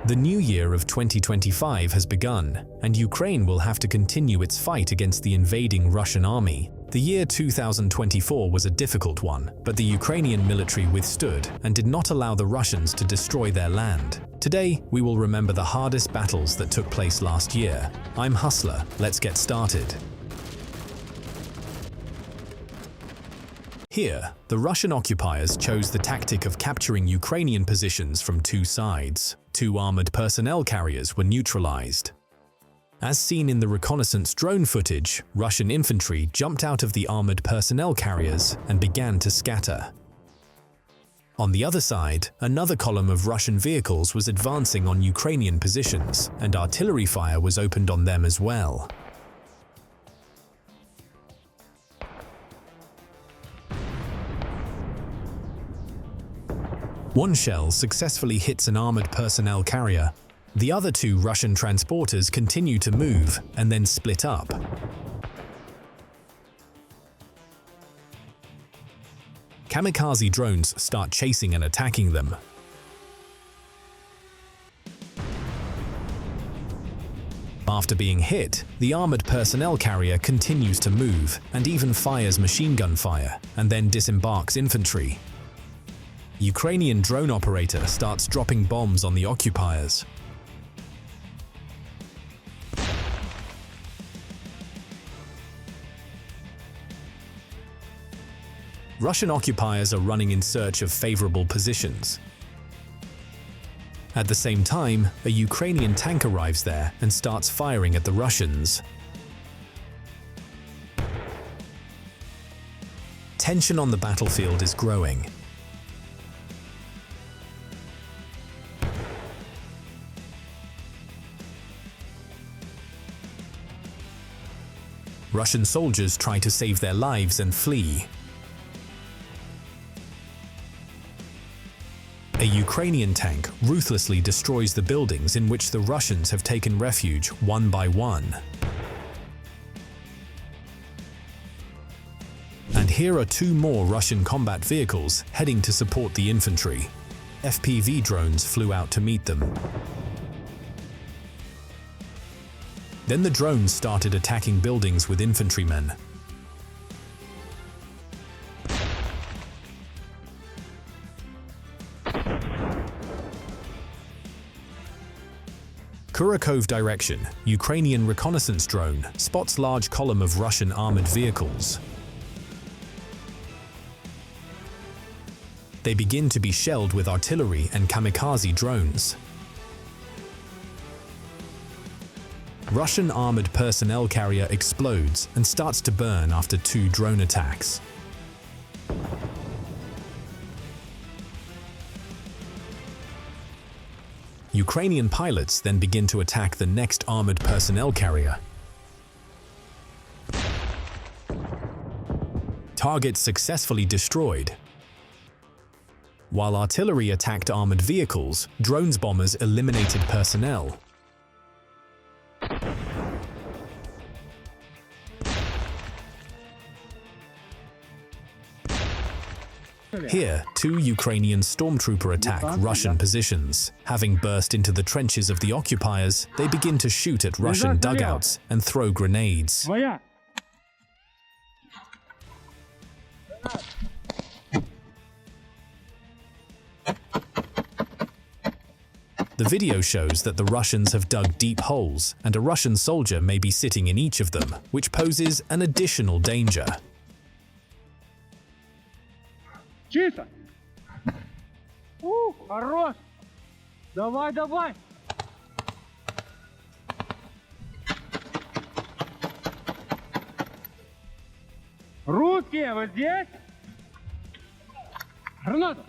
The new year of 2025 has begun, and Ukraine will have to continue its fight against the invading Russian army. The year 2024 was a difficult one, but the Ukrainian military withstood and did not allow the Russians to destroy their land. Today, we will remember the hardest battles that took place last year. I'm Hustler, let's get started. Here, the Russian occupiers chose the tactic of capturing Ukrainian positions from two sides. Two armored personnel carriers were neutralized. As seen in the reconnaissance drone footage, Russian infantry jumped out of the armored personnel carriers and began to scatter. On the other side, another column of Russian vehicles was advancing on Ukrainian positions, and artillery fire was opened on them as well. One shell successfully hits an armored personnel carrier. The other two Russian transporters continue to move and then split up. Kamikaze drones start chasing and attacking them. After being hit, the armored personnel carrier continues to move and even fires machine gun fire, and then disembarks infantry. Ukrainian drone operator starts dropping bombs on the occupiers. Russian occupiers are running in search of favorable positions. At the same time, a Ukrainian tank arrives there and starts firing at the Russians. Tension on the battlefield is growing. Russian soldiers try to save their lives and flee. A Ukrainian tank ruthlessly destroys the buildings in which the Russians have taken refuge one by one. And here are two more Russian combat vehicles heading to support the infantry. FPV drones flew out to meet them. Then the drones started attacking buildings with infantrymen. Kurakhove direction, Ukrainian reconnaissance drone spots large column of Russian armored vehicles. They begin to be shelled with artillery and kamikaze drones. Russian armored personnel carrier explodes and starts to burn after two drone attacks. Ukrainian pilots then begin to attack the next armored personnel carrier. Target successfully destroyed. While artillery attacked armored vehicles, drones bombers eliminated personnel. Here, two Ukrainian stormtroopers attack Russian positions. Having burst into the trenches of the occupiers, they begin to shoot at Russian dugouts and throw grenades. The video shows that the Russians have dug deep holes, and a Russian soldier may be sitting in each of them, which poses an additional danger. Чисто! Хорош! Давай, давай! Русские, вы здесь? Гранату!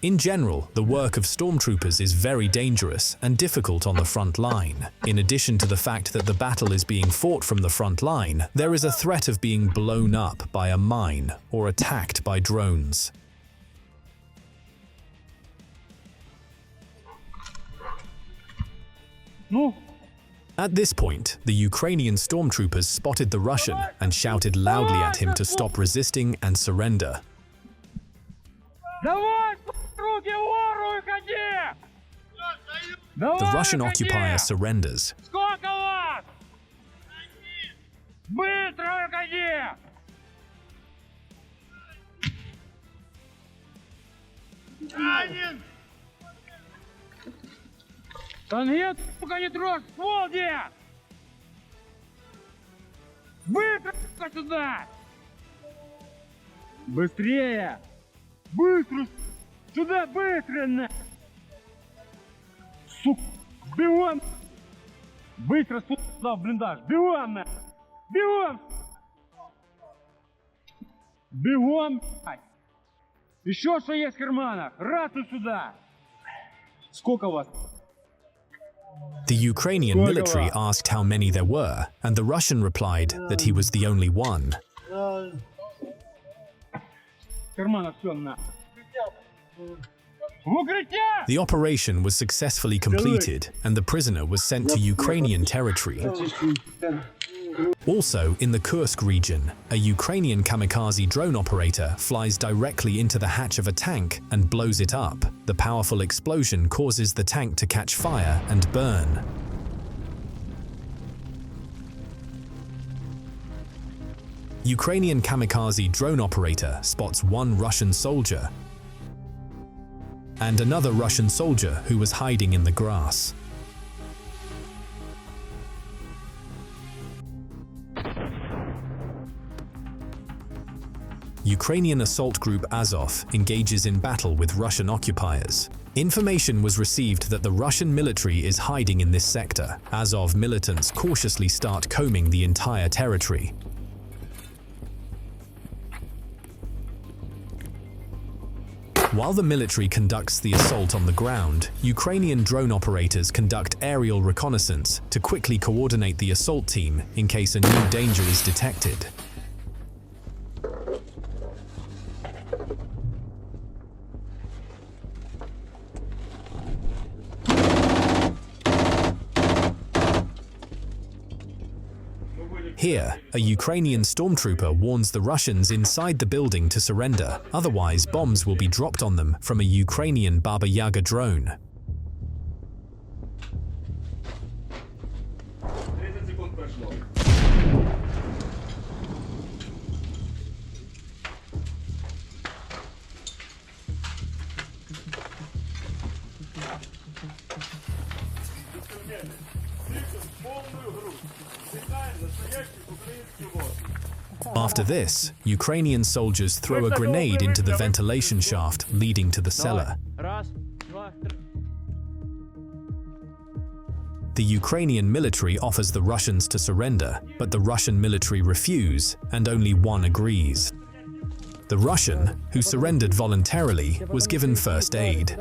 In general, the work of stormtroopers is very dangerous and difficult on the front line. In addition to the fact that the battle is being fought from the front line, there is a threat of being blown up by a mine or attacked by drones. At this point, the Ukrainian stormtroopers spotted the Russian and shouted loudly at him to stop resisting and surrender. Давай, руки в гору и ходи! The Russian occupier surrenders. Сколько вас? Быстро выходи! Ранен! Да нет, пока не трожь, ствол где? Быстро сюда! Быстрее! Быстро! Сюда, быстро! Сука! Бегом! Быстро сюда в блиндаж! Бегом! Бегом! Бегом! Еще что есть в карманах? Рацию сюда! Сколько вас? The Ukrainian military asked how many there were, and the Russian replied that he was the only one. Карманах все на. В укрытие! The operation was successfully completed, and the prisoner was sent to Ukrainian territory. Also, in the Kursk region, a Ukrainian kamikaze drone operator flies directly into the hatch of a tank and blows it up. The powerful explosion causes the tank to catch fire and burn. Ukrainian kamikaze drone operator spots one Russian soldier and another Russian soldier who was hiding in the grass. Ukrainian assault group Azov engages in battle with Russian occupiers. Information was received that the Russian military is hiding in this sector. Azov militants cautiously start combing the entire territory. While the military conducts the assault on the ground, Ukrainian drone operators conduct aerial reconnaissance to quickly coordinate the assault team in case a new danger is detected. Here, a Ukrainian stormtrooper warns the Russians inside the building to surrender, otherwise bombs will be dropped on them from a Ukrainian Baba Yaga drone. After this, Ukrainian soldiers throw a grenade into the ventilation shaft leading to the cellar. The Ukrainian military offers the Russians to surrender, but the Russian military refuse, and only one agrees. The Russian, who surrendered voluntarily, was given first aid.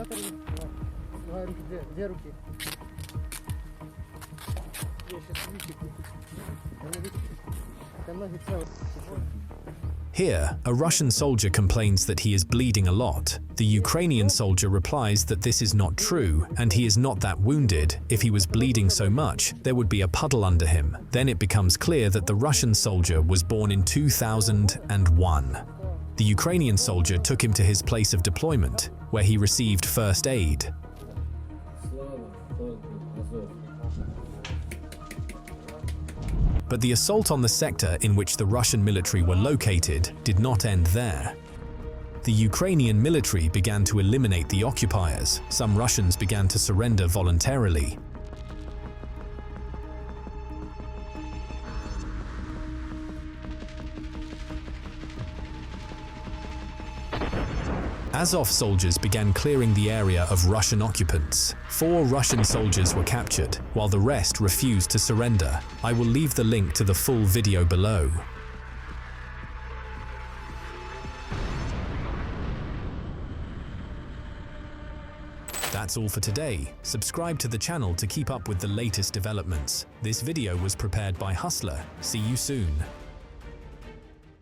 Here, a Russian soldier complains that he is bleeding a lot. The Ukrainian soldier replies that this is not true, and he is not that wounded. If he was bleeding so much, there would be a puddle under him. Then it becomes clear that the Russian soldier was born in 2001. The Ukrainian soldier took him to his place of deployment, where he received first aid. But the assault on the sector in which the Russian military were located did not end there. The Ukrainian military began to eliminate the occupiers. Some Russians began to surrender voluntarily. Azov soldiers began clearing the area of Russian occupants. 4 Russian soldiers were captured, while the rest refused to surrender. I will leave the link to the full video below. That's all for today. Subscribe to the channel to keep up with the latest developments. This video was prepared by Hustler. See you soon.